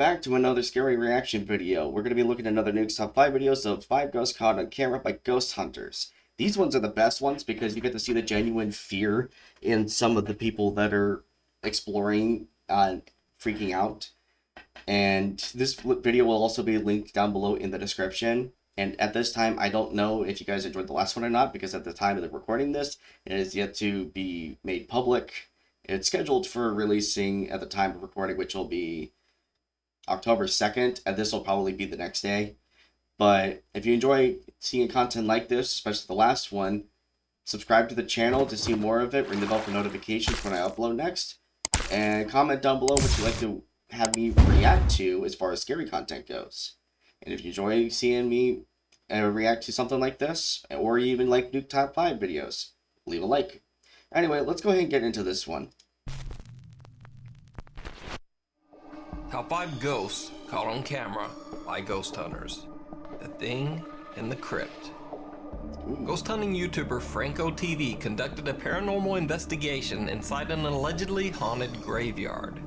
back to another scary reaction video. We're going to be looking at another Nuke's top 5 videos of 5 ghosts caught on camera by ghost hunters. These ones are the best ones because you get to see the genuine fear in some of the people that are exploring, freaking out. And this video will also be linked down below in the description. And at this time, I don't know if you guys enjoyed the last one or not, because at the time of the recording this, it is yet to be made public. It's scheduled for releasing at the time of recording, which will be October 2nd, and this will probably be the next day. But if you enjoy seeing content like this, especially the last one, subscribe to the channel to see more of it, ring the bell for notifications when I upload next, and comment down below what you'd like to have me react to as far as scary content goes. And if you enjoy seeing me react to something like this, or even like Nuke Top 5 videos, leave a like. Anyway, let's go ahead and get into this one. Top 5 ghosts caught on camera by ghost hunters. The Thing in the Crypt. Ooh. Ghost hunting YouTuber Franco TV conducted a paranormal investigation inside an allegedly haunted graveyard.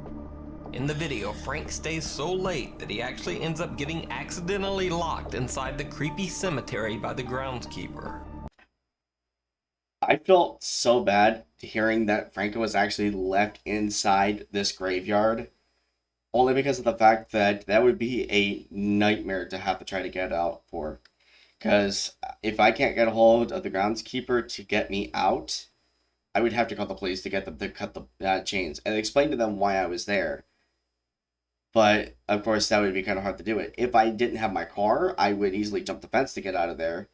In the video, Frank stays so late that he actually ends up getting accidentally locked inside the creepy cemetery by the groundskeeper. I felt so bad hearing that Franco was actually left inside this graveyard. Only because of the fact that that would be a nightmare to have to try to get out for. Because if I can't get a hold of the groundskeeper to get me out, I would have to call the police to get them to cut the chains and explain to them why I was there. But, of course, that would be kind of hard to do it. If I didn't have my car, I would easily jump the fence to get out of there.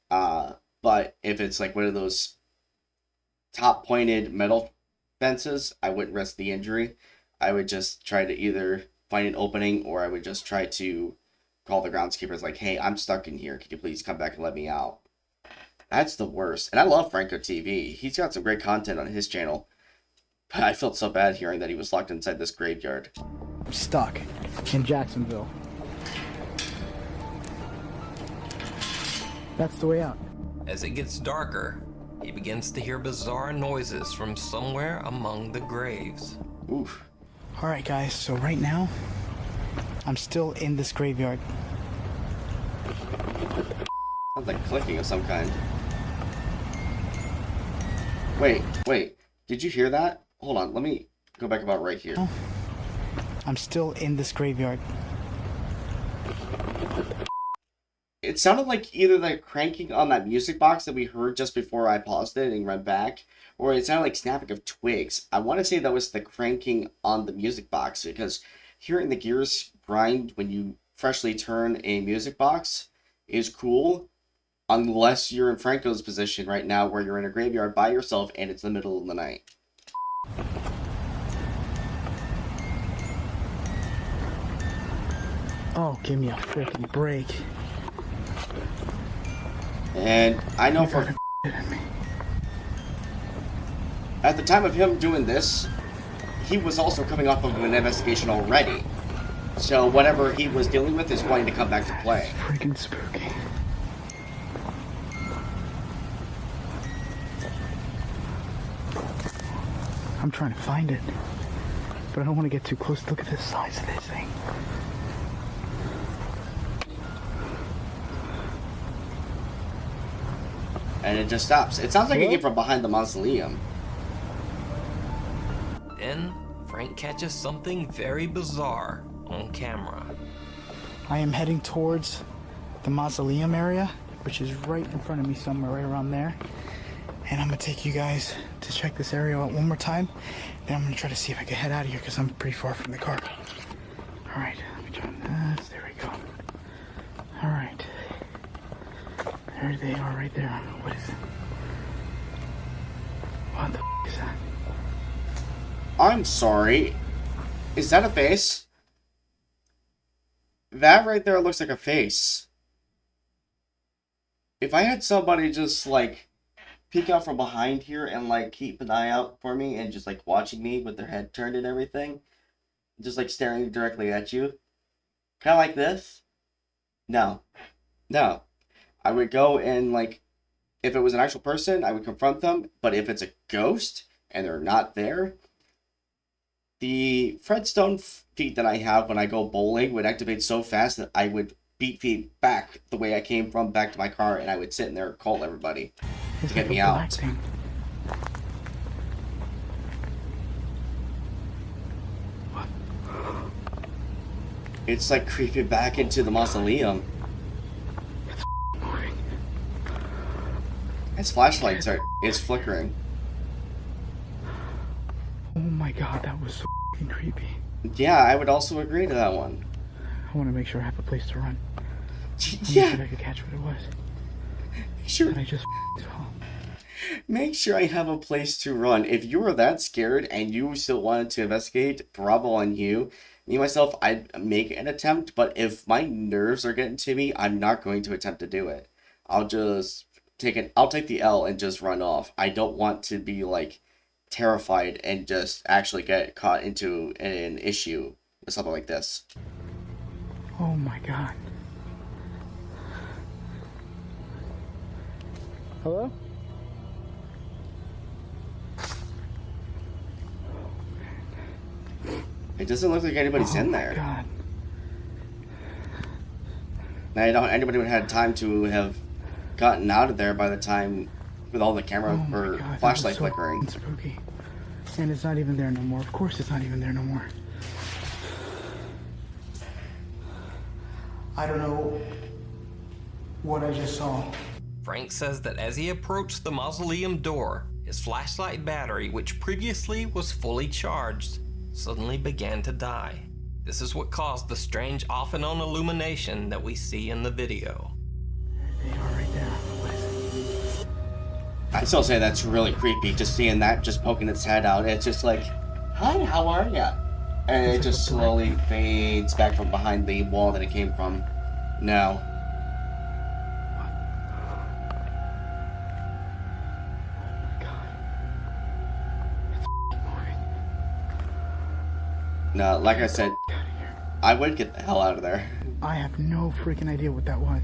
But if it's like one of those top-pointed metal fences, I wouldn't risk the injury. I would just try to either find an opening, or I would just try to call the groundskeepers like, hey, I'm stuck in here. Could you please come back and let me out? That's the worst. And I love Franco TV. He's got some great content on his channel. But I felt so bad hearing that he was locked inside this graveyard. I'm stuck in Jacksonville. That's the way out. As it gets darker, he begins to hear bizarre noises from somewhere among the graves. Oof. All right, guys, so right now, I'm still in this graveyard. Sounds like clicking of some kind. Wait. Did you hear that? Hold on, let me go back about right here. I'm still in this graveyard. It sounded like either the cranking on that music box that we heard just before I paused it and went back, or it sounded like snapping of twigs. I want to say that was the cranking on the music box, because hearing the gears grind when you freshly turn a music box is cool, unless you're in Franco's position right now where you're in a graveyard by yourself and it's the middle of the night. Oh, give me a freaking break. And I know for at the time of him doing this, he was also coming off of an investigation already. So whatever he was dealing with is going to come back to play. Freaking spooky. I'm trying to find it, but I don't want to get too close. Look at the size of this thing. And it just stops. It sounds like it came from behind the mausoleum. Then, Frank catches something very bizarre on camera. I am heading towards the mausoleum area, which is right in front of me somewhere, right around there. And I'm gonna take you guys to check this area out one more time. Then I'm gonna try to see if I can head out of here because I'm pretty far from the car. All right, let me try this. There we go. All right. There they are right there. What is it? What the f is that? I'm sorry. Is that a face? That right there looks like a face. If I had somebody just like peek out from behind here and like keep an eye out for me and just like watching me with their head turned and everything, just like staring directly at you, kind of like this. No. I would go and like, if it was an actual person, I would confront them. But if it's a ghost and they're not there, The Fredstone feat that I have when I go bowling would activate so fast that I would beat feet back the way I came from back to my car, and I would sit in there and call everybody It's to get like me a black out. thing. It's like creeping back into the mausoleum. Moving. Its flashlights are, it's flickering. Oh my god, that was so fucking creepy. Yeah, I would also agree to that one. I want to make sure I have a place to run. Let me see if Yeah, I could catch what it was. sure. That I just saw. Make sure I have a place to run. If you were that scared and you still wanted to investigate, bravo on you. Me, myself, I'd make an attempt, but if my nerves are getting to me, I'm not going to attempt to do it. I'll just I'll take the L and just run off. I don't want to be, like, terrified and just actually get caught into an issue with something like this. Oh my god. Hello? It doesn't look like anybody's in there. God. Now, anybody would have had time to have gotten out of there by the time with all the camera Oh my or god. That flashlight was so flickering. spooky. And it's not even there no more. Of course it's not even there no more. I don't know what I just saw. Frank says that as he approached the mausoleum door, his flashlight battery, which previously was fully charged, suddenly began to die. This is what caused the strange off and on illumination that we see in the video. They are right there. What is it? I still say that's really creepy, just seeing that just poking its head out. It's just like, hi, how are ya? And it just slowly fades back from behind the wall that it came from. No. No, like I said, I would get the hell out of there. I have no freaking idea what that was.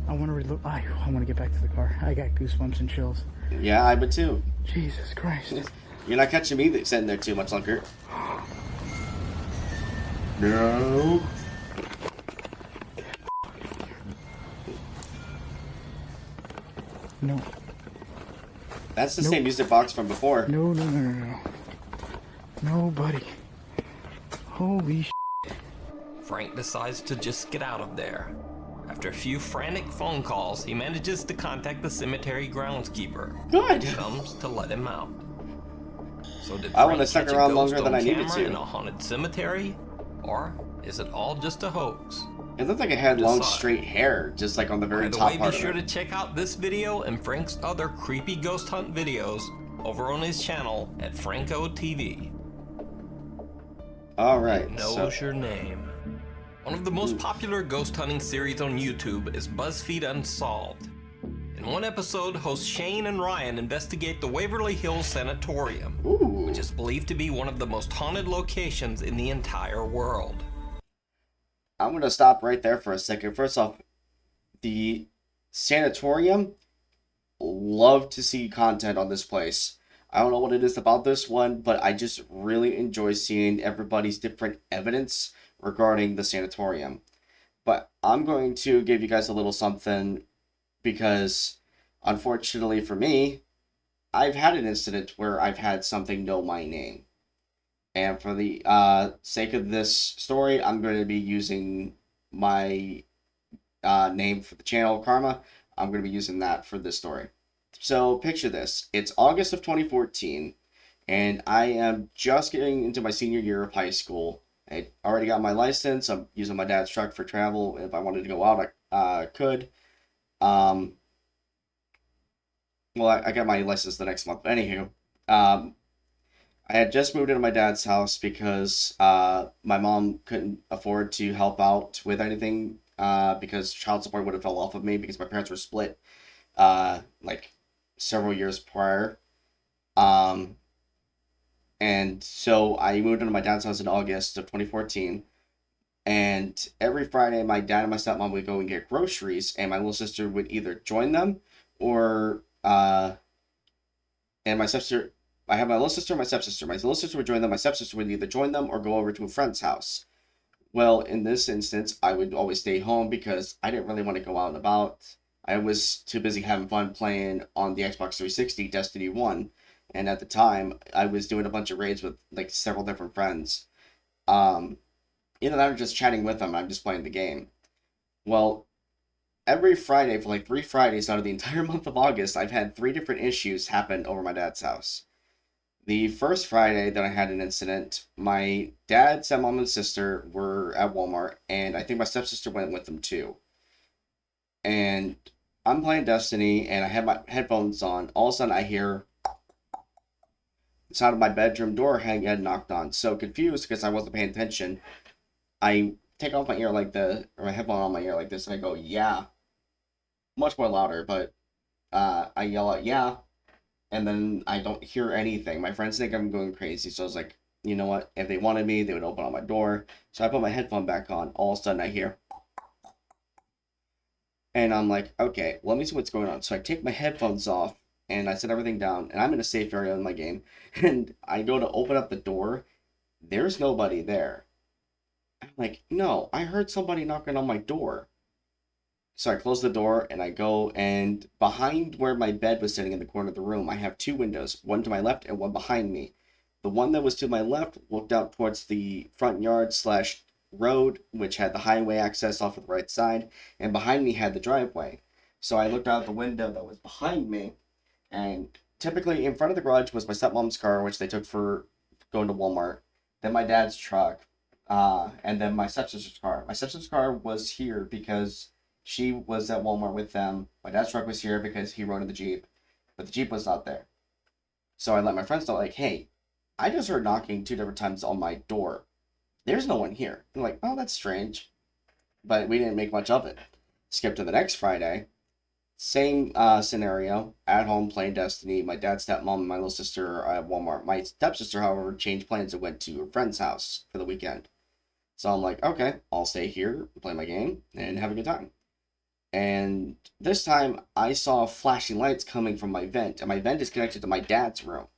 I want to reload. I want to get back to the car. I got goosebumps and chills. Yeah, I would too. Jesus Christ. You're not catching me sitting there too much longer. No. No. That's the Nope. same music box from before. No, no, no, no, no. Nobody. Holy sh**. Frank decides to just get out of there. After a few frantic phone calls, he manages to contact the cemetery groundskeeper. Good. Who comes to let him out. So did I wanna Frank stuck catch a around ghost longer than on I needed camera to. in a haunted cemetery? Or is it all just a hoax? It looked like it had long Decide. straight hair, just like on the very By the top way, part be of sure it. to check out this video and Frank's other creepy ghost hunt videos over on his channel at Franco TV. Alright, It knows your name. One of the most popular ghost hunting series on YouTube is BuzzFeed Unsolved. In one episode, hosts Shane and Ryan investigate the Waverly Hills Sanatorium, Ooh. which is believed to be one of the most haunted locations in the entire world. I'm going to stop right there for a second. First off, the sanatorium, love to see content on this place. I don't know what it is about this one, but I just really enjoy seeing everybody's different evidence regarding the sanatorium. But I'm going to give you guys a little something because, unfortunately for me, I've had an incident where I've had something know my name. And for the sake of this story, I'm going to be using my name for the channel, Karma. I'm going to be using that for this story. So picture this. It's August of 2014, and I am just getting into my senior year of high school. I already got my license. I'm using my dad's truck for travel. If I wanted to go out, I could. Well, I got my license the next month. But anywho, I had just moved into my dad's house because my mom couldn't afford to help out with anything because child support would have fell off of me because my parents were split like several years prior. And so I moved into my dad's house in August of 2014. And every Friday, my dad and my stepmom would go and get groceries, and my little sister would either join them or and my I have my little sister and my stepsister. My little sister would join them. My stepsister would either join them or go over to a friend's house. Well, in this instance, I would always stay home because I didn't really want to go out and about. I was too busy having fun playing on the Xbox 360 Destiny 1. And at the time, I was doing a bunch of raids with like several different friends. Either that or just chatting with them. I'm just playing the game. Well, every Friday for like 3 Fridays out of the entire month of August, I've had 3 different issues happen over my dad's house. The first Friday that I had an incident, my dad, stepmom, and sister were at Walmart, and I think my stepsister went with them too. And I'm playing Destiny, and I have my headphones on. All of a sudden, I hear the sound of my bedroom door getting knocked on. So confused because I wasn't paying attention, I take off my ear like this, or my headphone on my ear like this, and I go, yeah. Much more louder, but I yell out, yeah. And then I don't hear anything. My friends think I'm going crazy, so I was like, you know what? If they wanted me, they would open up my door. So I put my headphone back on. All of a sudden, I hear, and I'm like, okay, let me see what's going on. So I take my headphones off, and I set everything down, and I'm in a safe area in my game, and I go to open up the door. There's nobody there. I'm like, no, I heard somebody knocking on my door. So I close the door and I go, and behind where my bed was sitting in the corner of the room, I have 2 windows, one to my left and one behind me. The one that was to my left looked out towards the front yard slash road, which had the highway access off of the right side, and behind me had the driveway. So I looked out the window that was behind me, and typically in front of the garage was my stepmom's car, which they took for going to Walmart, then my dad's truck, and then my stepsister's car. My stepsister's car was here because she was at Walmart with them. My dad's truck was here because he rode in the Jeep, but the Jeep was not there. So I let my friends know, like, hey, I just heard knocking 2 different times on my door. There's no one here. They're like, oh, that's strange. But we didn't make much of it. Skip to the next Friday. Same scenario. At home playing Destiny. My dad, stepmom, and my little sister are at Walmart. My stepsister, however, changed plans and went to a friend's house for the weekend. So I'm like, okay, I'll stay here, play my game, and have a good time. And this time, I saw flashing lights coming from my vent, and my vent is connected to my dad's room.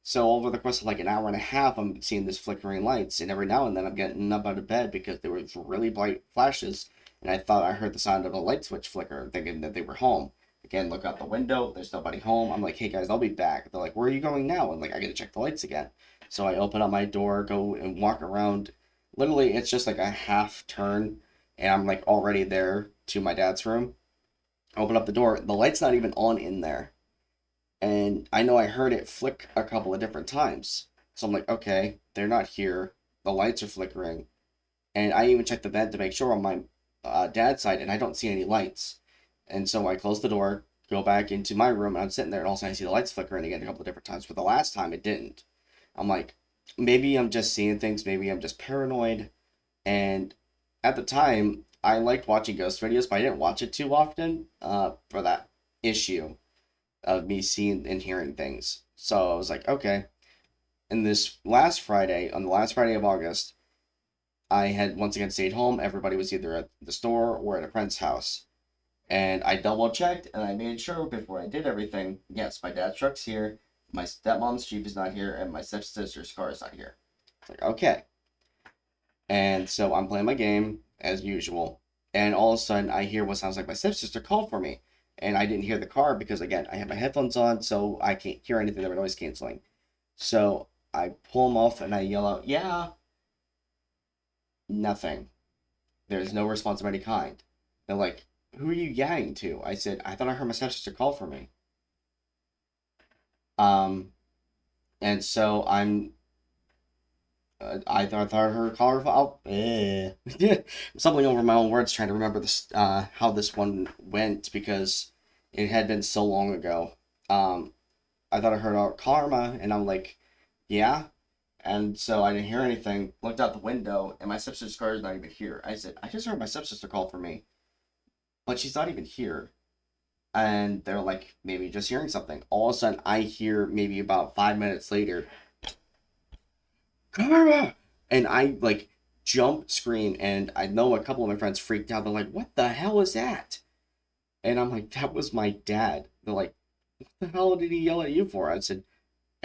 So over the course of like an hour and a half, I'm seeing this flickering lights, and every now and then I'm getting up out of bed because there was really bright flashes, and I thought I heard the sound of a light switch flicker, thinking that they were home. Again, look out the window, there's nobody home. I'm like, hey guys, I'll be back. They're like, where are you going now? I'm like, I gotta check the lights again. So I open up my door, go and walk around. Literally, it's just like a half turn, and I'm like already there to my dad's room. Open up the door, the light's not even on in there. And I know I heard it flick a couple of different times. So I'm like, okay, they're not here. The lights are flickering. And I even checked the vent to make sure on my dad's side, and I don't see any lights. And so I close the door, go back into my room, and I'm sitting there, and all of a sudden I see the lights flickering again a couple of different times. But the last time it didn't. I'm like, maybe I'm just seeing things, maybe I'm just paranoid. And at the time, I liked watching ghost videos, but I didn't watch it too often for that issue of me seeing and hearing things. So I was like, okay. And this last Friday, on the last Friday of August, I had once again stayed home. Everybody was either at the store or at a friend's house. And I double checked and I made sure before I did everything, yes, my dad's truck's here, my stepmom's Jeep is not here, and my stepsister's car is not here. It's like, okay. And so I'm playing my game as usual. And all of a sudden I hear what sounds like my stepsister called for me. And I didn't hear the car because, again, I had my headphones on, so I can't hear anything. They were noise canceling. So I pull them off and I yell out, yeah. Nothing. There's no response of any kind. They're like, who are you yelling to? I said, I thought I heard my stepsister call for me. And so I thought her caller file. I'm stumbling over my own words trying to remember this, how this one went because it had been so long ago. I thought I heard our karma, and I'm like, yeah. And so I didn't hear anything. Looked out the window, and my stepsister's car is not even here. I said, I just heard my stepsister call for me, but she's not even here. And they're like, maybe just hearing something. All of a sudden, I hear maybe about 5 minutes later, Karma! And I, like, jump, scream, and I know a couple of my friends freaked out. They're like, what the hell is that? And I'm like, that was my dad. They're like, what the hell did he yell at you for? I said,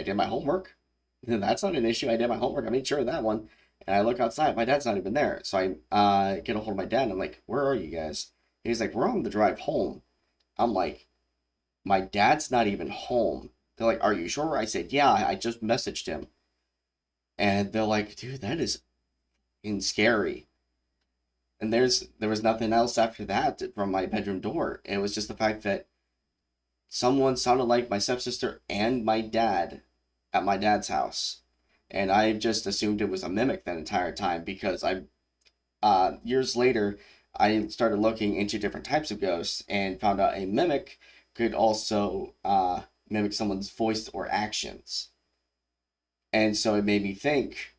I did my homework. That's not an issue. I did my homework. I made sure of that one. And I look outside. My dad's not even there. So I get a hold of my dad. And I'm like, where are you guys? He's like, we're on the drive home. I'm like, my dad's not even home. They're like, are you sure? I said, yeah, I just messaged him. And they're like, dude, that is scary. And there was nothing else after that from my bedroom door. It was just the fact that someone sounded like my stepsister and my dad at my dad's house. And I just assumed it was a mimic that entire time because years later, I started looking into different types of ghosts and found out a mimic could also mimic someone's voice or actions. And so it made me think,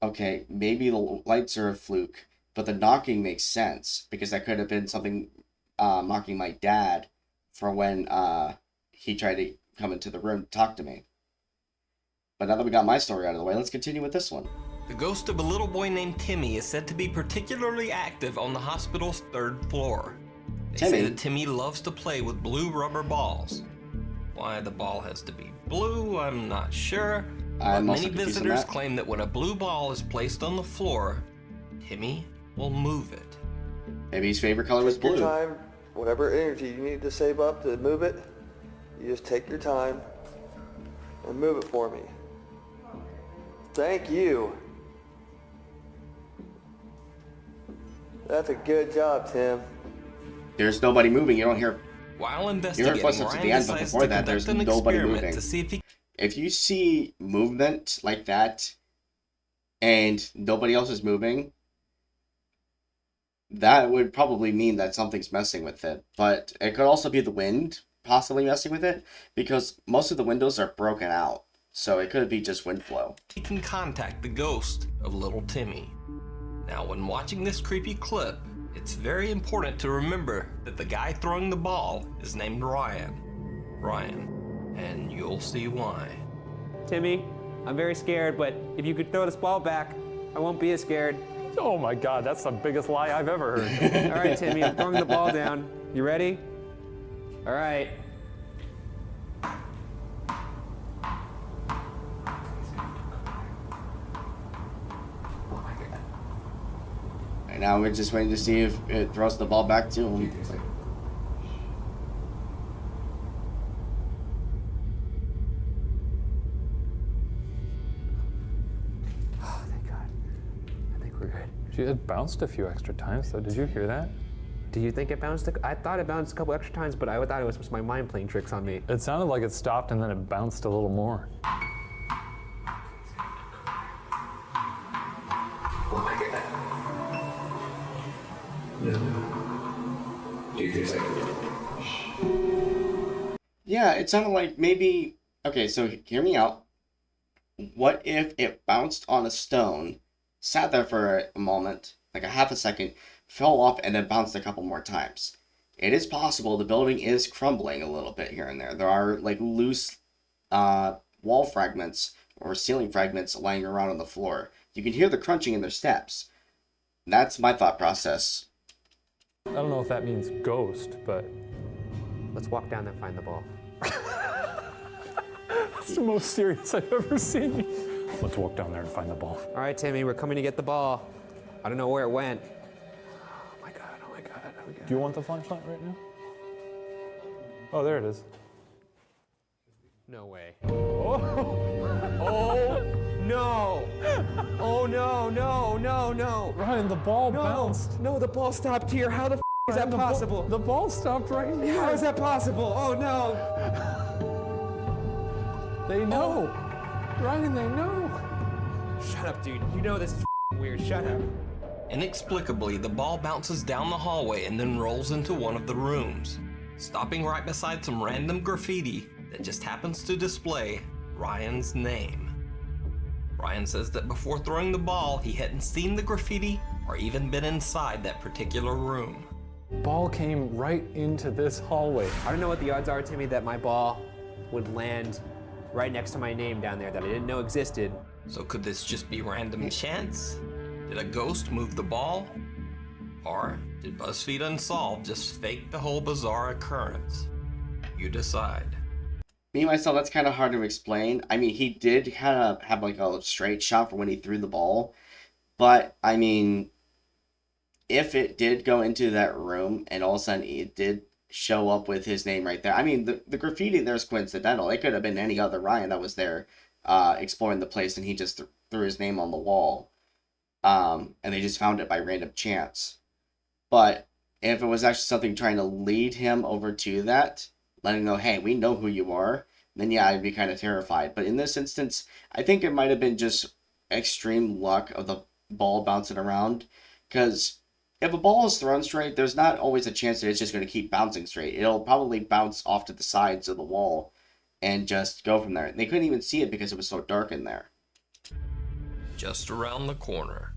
okay, maybe the lights are a fluke, but the knocking makes sense because that could have been something mocking my dad for when he tried to come into the room to talk to me. But now that we got my story out of the way, let's continue with this one. The ghost of a little boy named Timmy is said to be particularly active on the hospital's 3rd floor. They say that Timmy loves to play with blue rubber balls. Why the ball has to be blue, I'm not sure. But many visitors claim that when a blue ball is placed on the floor, Timmy will move it. Maybe his favorite color was blue. Take your time, whatever energy you need to save up to move it, you just take your time and move it for me. Thank you. That's a good job, Tim. There's nobody moving. You don't hear. While investigating, footsteps at the end, but before that, there's nobody moving. If you see movement like that and nobody else is moving, that would probably mean that something's messing with it. But it could also be the wind possibly messing with it because most of the windows are broken out. So it could be just wind flow. He can contact the ghost of little Timmy. Now, when watching this creepy clip, it's very important to remember that the guy throwing the ball is named Ryan. And you'll see why. Timmy, I'm very scared, but if you could throw this ball back, I won't be as scared. Oh my God, that's the biggest lie I've ever heard. All right, Timmy, I'm throwing the ball down. You ready? All right. And now we're just waiting to see if it throws the ball back to him. Oh, thank God. I think we're good. It bounced a few extra times, though. Did you hear that? Do you think it bounced? I thought it bounced a couple extra times, but I thought it was my mind playing tricks on me. It sounded like it stopped and then it bounced a little more. Yeah, it sounded like maybe... Okay, so hear me out. What if it bounced on a stone, sat there for a moment, like a half a second, fell off, and then bounced a couple more times? It is possible the building is crumbling a little bit here and there. There are like loose wall fragments or ceiling fragments lying around on the floor. You can hear the crunching in their steps. That's my thought process. I don't know if that means ghost, but... Let's walk down there and find the ball. That's the most serious I've ever seen you. Let's walk down there and find the ball. All right, Timmy, we're coming to get the ball. I don't know where it went. Oh my God, oh my God, oh my God. Do you want the flashlight right now? Oh, there it is. No way. Oh! Oh, no! Oh, no, no, no, no! Ryan, the ball No, bounced. no, the ball stopped here. How the is that possible? The ball stopped right here. How is that possible? Oh, no! They know. Ryan, they know. Shut up, dude. You know this is weird. Shut up. Inexplicably, the ball bounces down the hallway and then rolls into one of the rooms, stopping right beside some random graffiti that just happens to display Ryan's name. Ryan says that before throwing the ball, he hadn't seen the graffiti or even been inside that particular room. Ball came right into this hallway. I don't know what the odds are, Timmy, that my ball would land right next to my name down there that I didn't know existed. So could this just be random chance? Did a ghost move the ball? Or did BuzzFeed Unsolved just fake the whole bizarre occurrence? You decide. Me, myself, that's kind of hard to explain. I mean, he did kind of have like a straight shot for when he threw the ball. But, I mean, if it did go into that room and all of a sudden it did show up with his name right there. I mean, the graffiti there's coincidental. It could have been any other Ryan that was there exploring the place and he just threw his name on the wall. And they just found it by random chance. But if it was actually something trying to lead him over to that, letting him know, hey, we know who you are, then yeah, I'd be kind of terrified. But in this instance, I think it might have been just extreme luck of the ball bouncing around. Because if a ball is thrown straight, there's not always a chance that it's just going to keep bouncing straight. It'll probably bounce off to the sides of the wall and just go from there. They couldn't even see it because it was so dark in there. Just around the corner.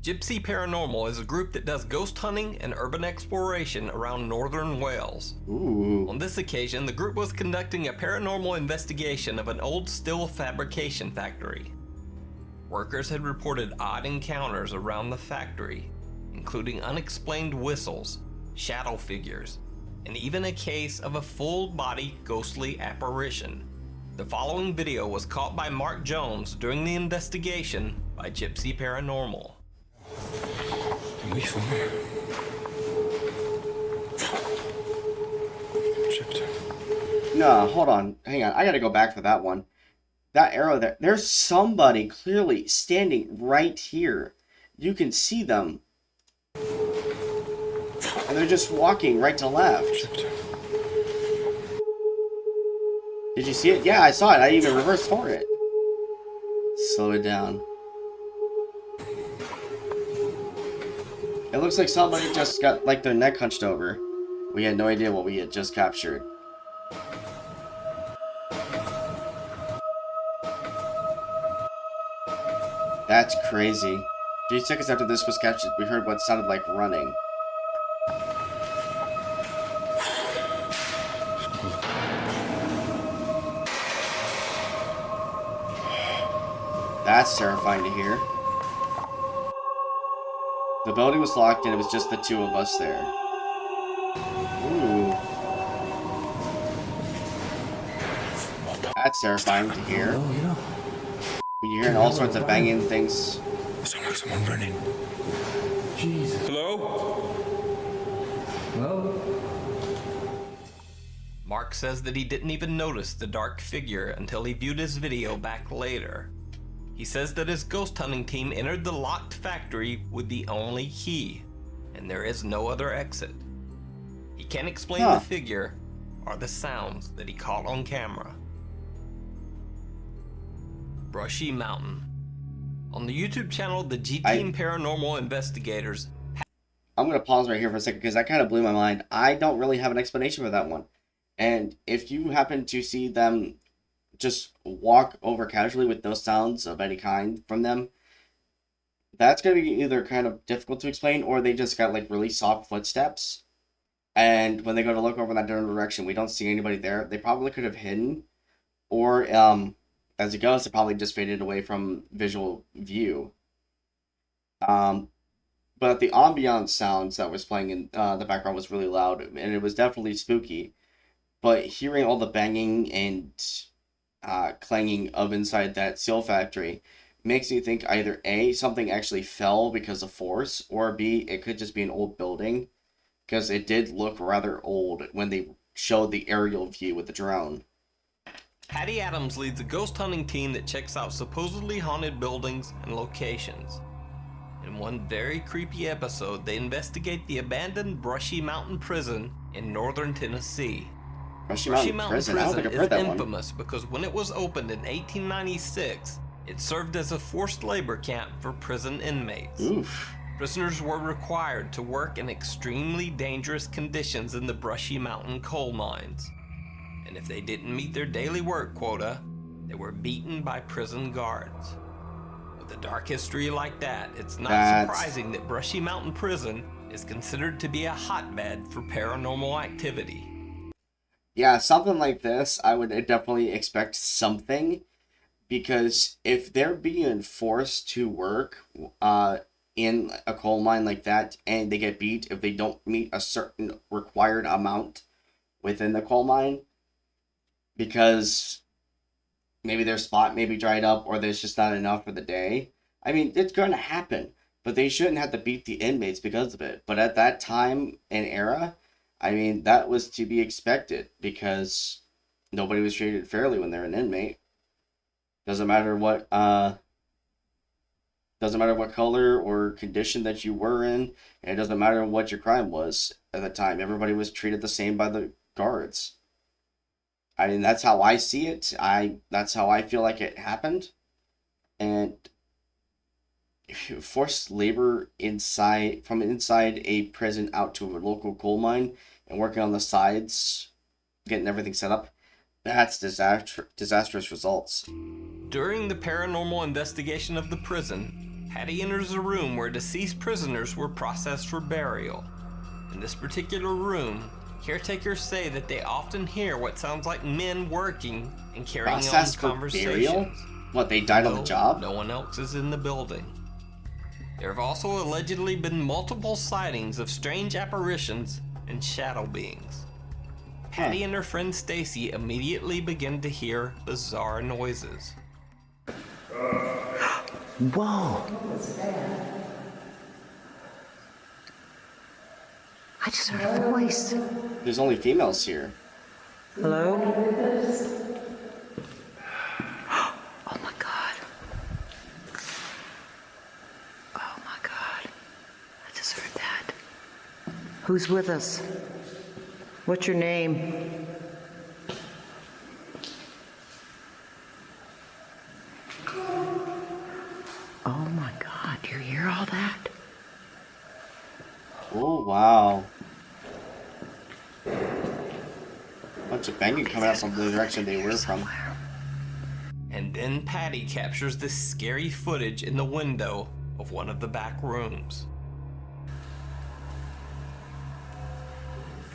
Gypsy Paranormal is a group that does ghost hunting and urban exploration around northern Wales. Ooh. On this occasion, the group was conducting a paranormal investigation of an old steel fabrication factory. Workers had reported odd encounters around the factory, including unexplained whistles, shadow figures, and even a case of a full-body ghostly apparition. The following video was caught by Mark Jones during the investigation by Gypsy Paranormal. No, hold on. Hang on. I gotta go back for that one. That arrow there. There's somebody clearly standing right here. You can see them. And they're just walking right to left. Did you see it? Yeah, I saw it. I even reversed for it. Slow it down. It looks like somebody just got like their neck hunched over. We had no idea what we had just captured. That's crazy. 3 seconds after this was captured, we heard what sounded like running. That's terrifying to hear. The building was locked and it was just the two of us there. Ooh. That's terrifying to hear. When you're hearing all sorts of banging things. Someone running. Jesus. Hello? Mark says that he didn't even notice the dark figure until he viewed his video back later. He says that his ghost hunting team entered the locked factory with the only key, and there is no other exit. He can't explain the figure or the sounds that he caught on camera. Brushy Mountain. On the YouTube channel, the G-Team Paranormal Investigators. I'm going to pause right here for a second because that kind of blew my mind. I don't really have an explanation for that one. And if you happen to see them just walk over casually with no sounds of any kind from them, that's going to be either kind of difficult to explain or they just got like really soft footsteps. And when they go to look over in that different direction, we don't see anybody there. They probably could have hidden. Or, as it goes, it probably just faded away from visual view. But the ambiance sounds that was playing in the background was really loud, and it was definitely spooky. But hearing all the banging and clanging of inside that steel factory makes me think either A, something actually fell because of force, or B, it could just be an old building, because it did look rather old when they showed the aerial view with the drone. Patty Adams leads a ghost hunting team that checks out supposedly haunted buildings and locations. In one very creepy episode, they investigate the abandoned Brushy Mountain Prison in northern Tennessee. Brushy Mountain Prison? I don't think I've heard that one. Is infamous because when it was opened in 1896, it served as a forced labor camp for prison inmates. Oof. Prisoners were required to work in extremely dangerous conditions in the Brushy Mountain coal mines. And if they didn't meet their daily work quota, they were beaten by prison guards. With a dark history like that, it's not surprising that Brushy Mountain Prison is considered to be a hotbed for paranormal activity. Yeah, something like this, I would definitely expect something, because if they're being forced to work in a coal mine like that, and they get beat if they don't meet a certain required amount within the coal mine, because maybe their spot may be dried up or there's just not enough for the day. I mean, it's going to happen, but they shouldn't have to beat the inmates because of it. But at that time and era, I mean, that was to be expected because nobody was treated fairly when they're an inmate. Doesn't matter what color or condition that you were in, and it doesn't matter what your crime was at the time. Everybody was treated the same by the guards. I mean, that's how I see it. That's how I feel like it happened. And forced labor from inside a prison out to a local coal mine and working on the sides, getting everything set up, that's disastrous results. During the paranormal investigation of the prison, Patty enters a room where deceased prisoners were processed for burial. In this particular room, caretakers say that they often hear what sounds like men working and carrying Processed on for conversations. burial? What, they died on the job? No one else is in the building. There have also allegedly been multiple sightings of strange apparitions and shadow beings. Patty and her friend Stacy immediately begin to hear bizarre noises. Whoa! I just heard a voice. There's only females here. Hello? Oh my god. Oh my god. I just heard that. Who's with us? What's your name? Oh my god, do you hear all that? Oh, wow. Bunch of banging coming out from the direction they were from. And then Patty captures this scary footage in the window of one of the back rooms.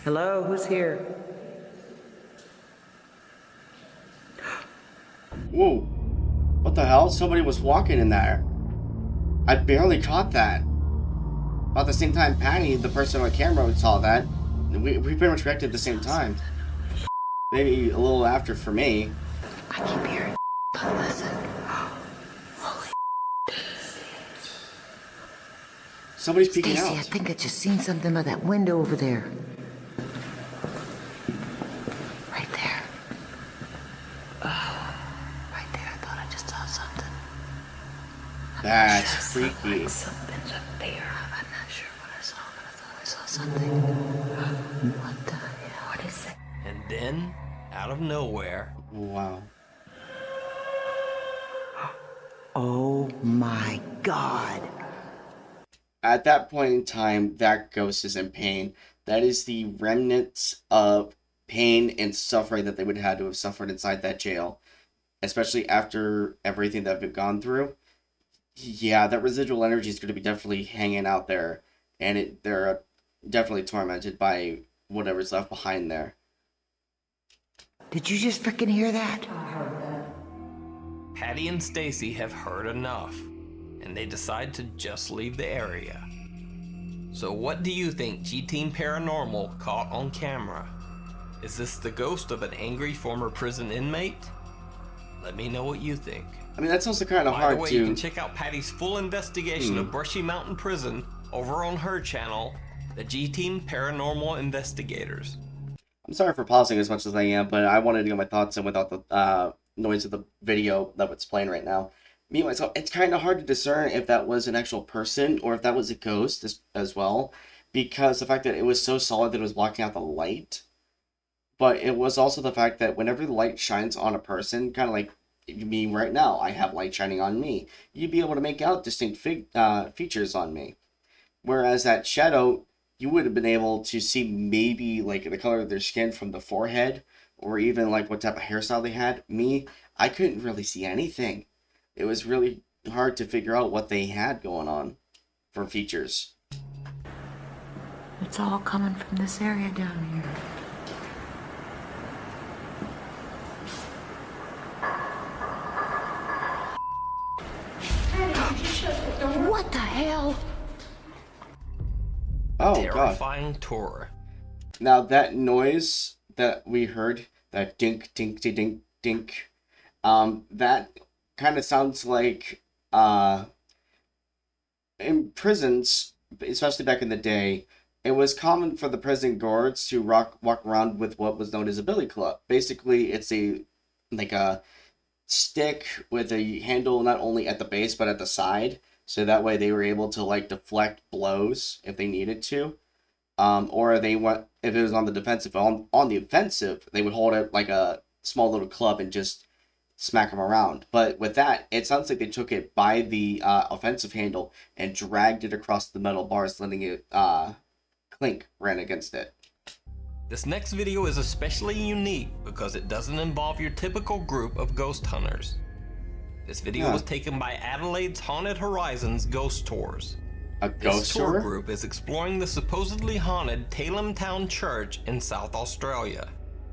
Hello, who's here? Whoa. What the hell? Somebody was walking in there. I barely caught that. About the same time Patty, the person on camera, saw that. We pretty much reacted at the same time. Maybe a little after for me. I keep hearing but listen. Holy Somebody's peeking Stacy, I out. think I just seen something by that window over there. Right there. Oh, right there. I thought I just saw something. That's freaky. Something's up there. I'm not sure what I saw, but I thought I saw something. What the hell? What is it? And then, out of nowhere, Wow. Oh my god. At that point in time, that ghost is in pain. That is the remnants of pain and suffering that they would have to have suffered inside that jail. Especially after everything that they've gone through. Yeah, that residual energy is going to be definitely hanging out there. And they're definitely tormented by whatever's left behind there. Did you just freaking hear that? Patty and Stacy have heard enough, and they decide to just leave the area. So what do you think G-Team Paranormal caught on camera? Is this the ghost of an angry former prison inmate? Let me know what you think. I mean, that's also kind of By hard the way, to... you can check out Patty's full investigation of Brushy Mountain Prison over on her channel, the G-Team Paranormal Investigators. I'm sorry for pausing as much as I am, but I wanted to get my thoughts in without the noise of the video that was playing right now. Me, myself, it's kind of hard to discern if that was an actual person or if that was a ghost as well, because the fact that it was so solid that it was blocking out the light. But it was also the fact that whenever the light shines on a person, kind of like me right now, I have light shining on me, you'd be able to make out distinct features on me. Whereas that shadow, you would have been able to see maybe like the color of their skin from the forehead, or even like what type of hairstyle they had. Me, I couldn't really see anything. It was really hard to figure out what they had going on for features. It's all coming from this area down here. What the hell? Oh, God. Terrifying tour. Now, that noise that we heard, That dink, dink, dink, dink. That kind of sounds like in prisons, especially back in the day, it was common for the prison guards to walk around with what was known as a billy club. Basically, it's a stick with a handle not only at the base but at the side, so that way they were able to like deflect blows if they needed to. Or they went, if it was on the defensive. On the offensive, they would hold it like a small little club and just smack them around. But with that, it sounds like they took it by the offensive handle and dragged it across the metal bars, letting it clink ran against it. This next video is especially unique because it doesn't involve your typical group of ghost hunters. This video was taken by Adelaide's Haunted Horizons Ghost Tours. A ghost This tour tour? group is exploring the supposedly haunted Tailem Town Church in South Australia.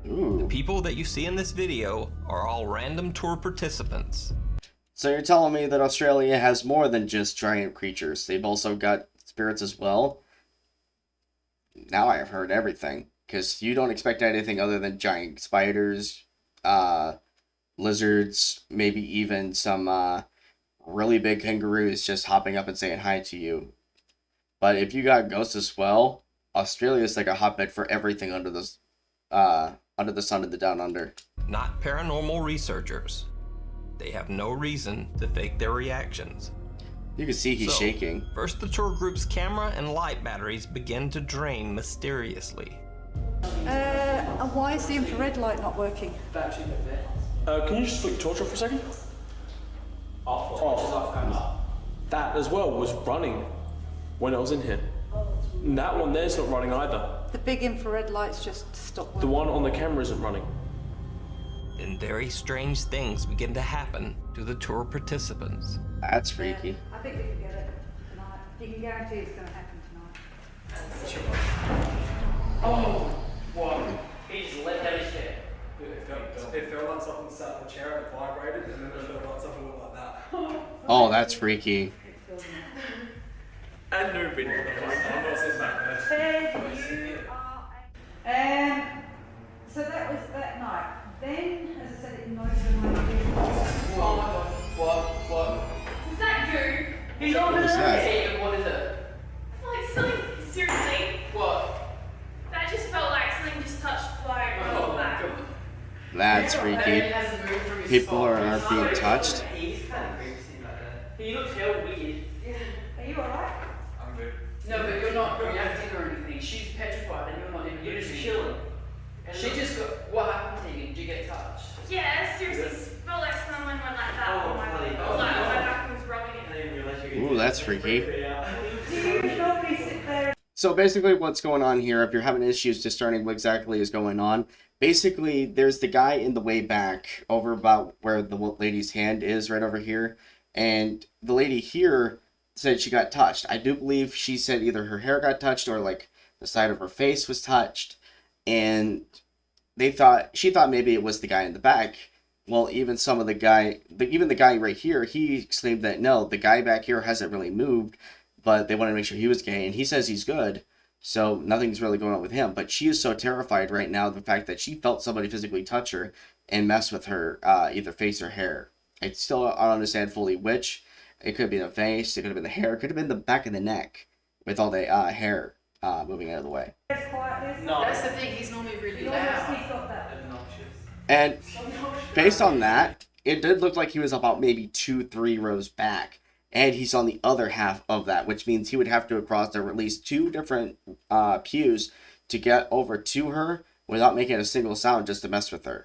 Ooh. The people that you see in this video are all random tour participants. So you're telling me that Australia has more than just giant creatures. They've also got spirits as well? Now I have heard everything. Because you don't expect anything other than giant spiders, lizards, maybe even some really big kangaroos just hopping up and saying hi to you. But if you got ghosts as well, Australia is like a hotbed for everything under the sun and the down under. Not paranormal researchers. They have no reason to fake their reactions. You can see he's shaking. First, the tour group's camera and light batteries begin to drain mysteriously. And why is the infrared light not working? Can you just flick your torch off for a second? Off. That as well was running when I was in here. And that one there's not running either. The big infrared lights just stopped The working. one on the camera isn't running. Then very strange things begin to happen to the tour participants. That's freaky. I think we can get it tonight. You can guarantee it's going to happen tonight. Oh, what? He just let down his chair. It felt like something sat on the chair and it vibrated, and then it felt like something went like that. Oh, that's freaky. And Nuke been on the phone. I'm not sitting back there. So that was that night. Then, as I said, it noted in my ear. Oh my god. What? Is that you? He's What was that? Hey, what is it? Like something, seriously? What? That just felt like something just touched my back. That's freaky. People are being touched. He's kind of creepy like that. He looks hell weird. Are you alright? I'm good. No, but you're not reacting or anything. She's petrified and you're not even. You're just chilling. She just got. What happened to you? Did you get touched? Yeah, seriously, it felt like someone went like that on my back. Like my back was rubbing it. Ooh, that's freaky. Do you normally sit there? So basically what's going on here, if you're having issues discerning what exactly is going on, basically there's the guy in the way back over about where the lady's hand is right over here. And the lady here said she got touched. I do believe she said either her hair got touched or like the side of her face was touched. And she thought maybe it was the guy in the back. Well, even the guy right here, he claimed that no, the guy back here hasn't really moved, but they wanted to make sure he was gay, and he says he's good, so nothing's really going on with him. But she is so terrified right now of the fact that she felt somebody physically touch her and mess with her, either face or hair. I still don't understand fully which. It could be the face, it could have been the hair, it could have been the back of the neck with all the hair moving out of the way. No. That's the thing. He's normally really loud. And based on that, it did look like he was about maybe 2-3 rows back. And he's on the other half of that, which means he would have to cross there at least 2 different pews to get over to her without making a single sound just to mess with her.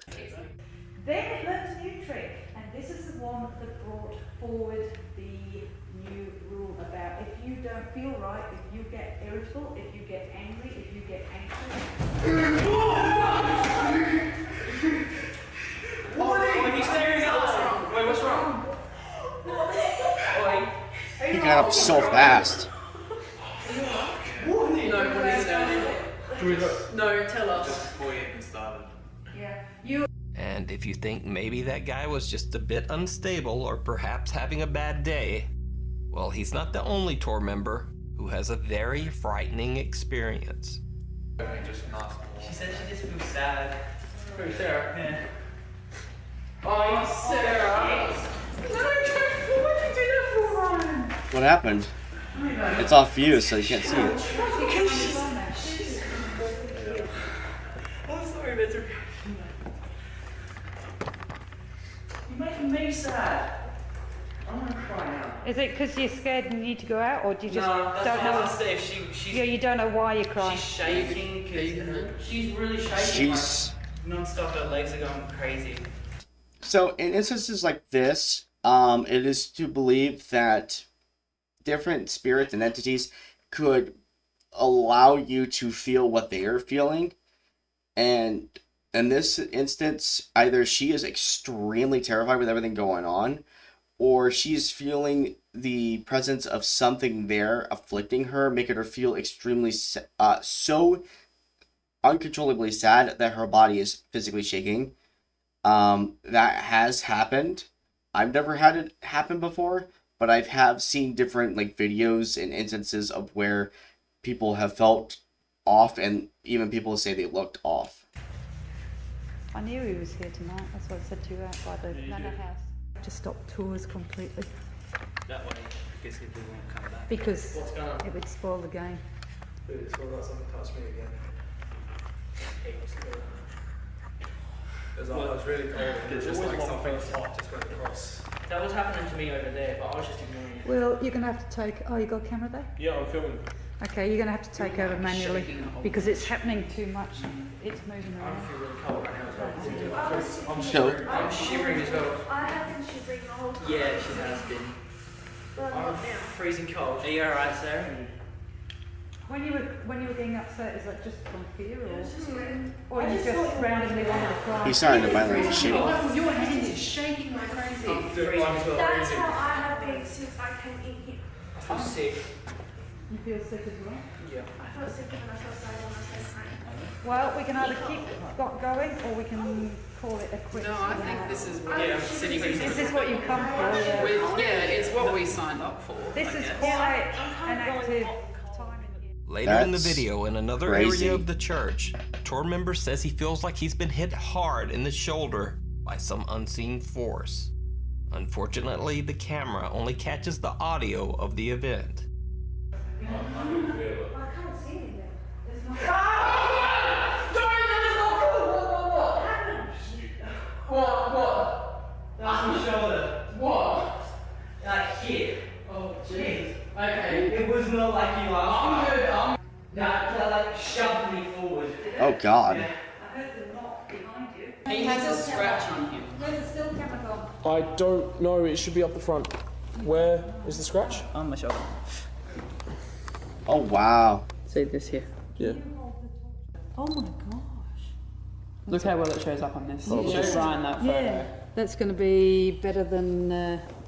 Then it learned a new trick, and this is the one that brought forward the new rule about if you don't feel right, if you get irritable, if you get angry, if you get anxious. When he's staring at us. Wait, what's wrong? He got up so fast. No, tell us. Just before you even started. Yeah. And if you think maybe that guy was just a bit unstable or perhaps having a bad day, well, he's not the only tour member who has a very frightening experience. Just nice. She said she just feels sad. Through Sarah. Yeah. Oh, Sarah. No, don't. What did you do that for, Ryan? What happened? It's off view, so you can't see it. I'm sorry, Mr. You're making me sad. I'm gonna cry now. Is it because you're scared and you need to go out, or do you just No, that's don't know? what I said. She's Yeah, you don't know why you're crying. She's shaking because she's really shaking. She's Non-stop, her legs are going crazy. so in instances like this, it is to believe that different spirits and entities could allow you to feel what they are feeling, and in this instance, either she is extremely terrified with everything going on, or she's feeling the presence of something there afflicting her, making her feel extremely so uncontrollably sad that her body is physically shaking. That has happened. I've never had it happen before, but I have seen different like videos and instances of where people have felt off, and even people say they looked off. I knew he was here tonight. That's what I said to you out by the manor house. Just stop tours completely. That way, because people won't come back. Because What's going on? it would spoil the game. It's all got something touch me again. It was really cold. It's just like something hot just went across. That was happening to me over there, but I was just ignoring it. Well, you're going to have to take... Oh, you got a camera there? Yeah, I'm filming. Okay, you're going to have to take over manually because it's happening too much. It's moving I around. feel really cold right now as well. So I'm shivering as well. I have been shivering the whole time. Yeah, she has been. But I'm not now. freezing cold. Are you alright, Sarah? When you were getting upset, is that just from fear, or I you just just thought- randomly wanted to cry? he's starting to violently shake. Your hand is shaking like crazy. I'm freezing as well. That's how I have been since I came in here. I feel sick. You feel sick as well? Yeah. I felt sick and I felt sad when I said hi. Well, we can either keep going, or we can call it a quit. No, I think this is what, Yeah, I'm sitting here. This is what you come for. Yeah. it's what we signed up for. This I is guess. quite an active time in here. Later in the That's video, in another crazy. area of the church, a tour member says he feels like he's been hit hard in the shoulder by some unseen force. Unfortunately, the camera only catches the audio of the event. I can't see anything. There's no... What? That's my shoulder. What? Like here. Oh, jeez. Okay, it was not like you last time. That like shoved me forward. Oh God. I heard the knock behind you. He has a scratch on him. There's a still camera on. I don't know, it should be up the front. Where is the scratch? On my shoulder. Oh wow. See this here. Yeah. Oh my gosh. Look how well it shows up on this. Show Ryan that photo. Yeah, that's going to be better than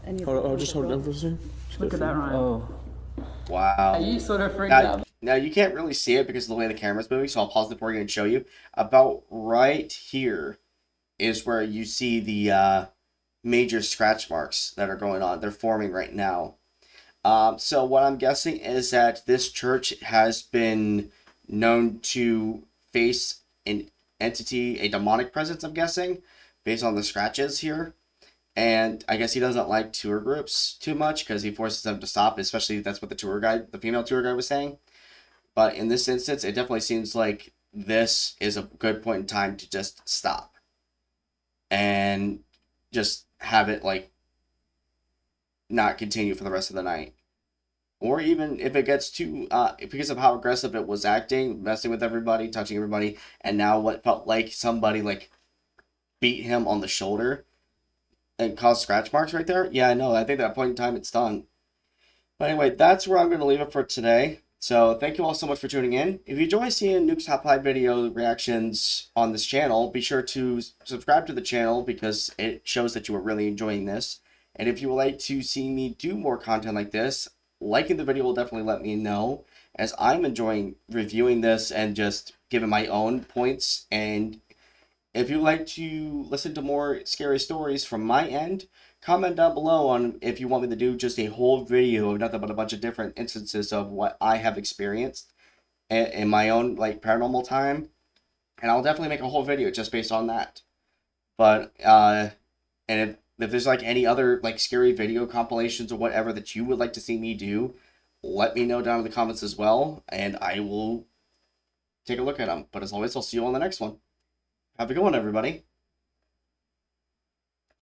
any of the I'll just hold it down for a second. Look at that, Ryan. Oh. Wow. Are you sort of freaked Now, out? now you can't really see it because of the way the camera's moving, so I'll pause the recording and show you. About right here is where you see the major scratch marks that are going on. They're forming right now. So what I'm guessing is that this church has been known to face an entity, a demonic presence, I'm guessing, based on the scratches here. And I guess he doesn't like tour groups too much because he forces them to stop, especially that's what the tour guide, the female tour guide was saying. But in this instance, it definitely seems like this is a good point in time to just stop. And just have it, like, not continue for the rest of the night. Or even if it gets too, because of how aggressive it was acting, messing with everybody, touching everybody, and now what felt like somebody, like, beat him on the shoulder and caused scratch marks right there. Yeah, no, I think at that point in time it's done. But anyway, that's where I'm going to leave it for today. So thank you all so much for tuning in. If you enjoy seeing Nuke's Top 5 video reactions on this channel, be sure to subscribe to the channel because it shows that you are really enjoying this. And if you would like to see me do more content like this, liking the video will definitely let me know, as I'm enjoying reviewing this and just giving my own points. And if you'd like to listen to more scary stories from my end, comment down below on if you want me to do just a whole video of nothing but a bunch of different instances of what I have experienced in my own, like, paranormal time. And I'll definitely make a whole video just based on that. But, and if there's like any other like scary video compilations or whatever that you would like to see me do, let me know down in the comments as well, and I will take a look at them. But as always, I'll see you on the next one. Have a good one, everybody.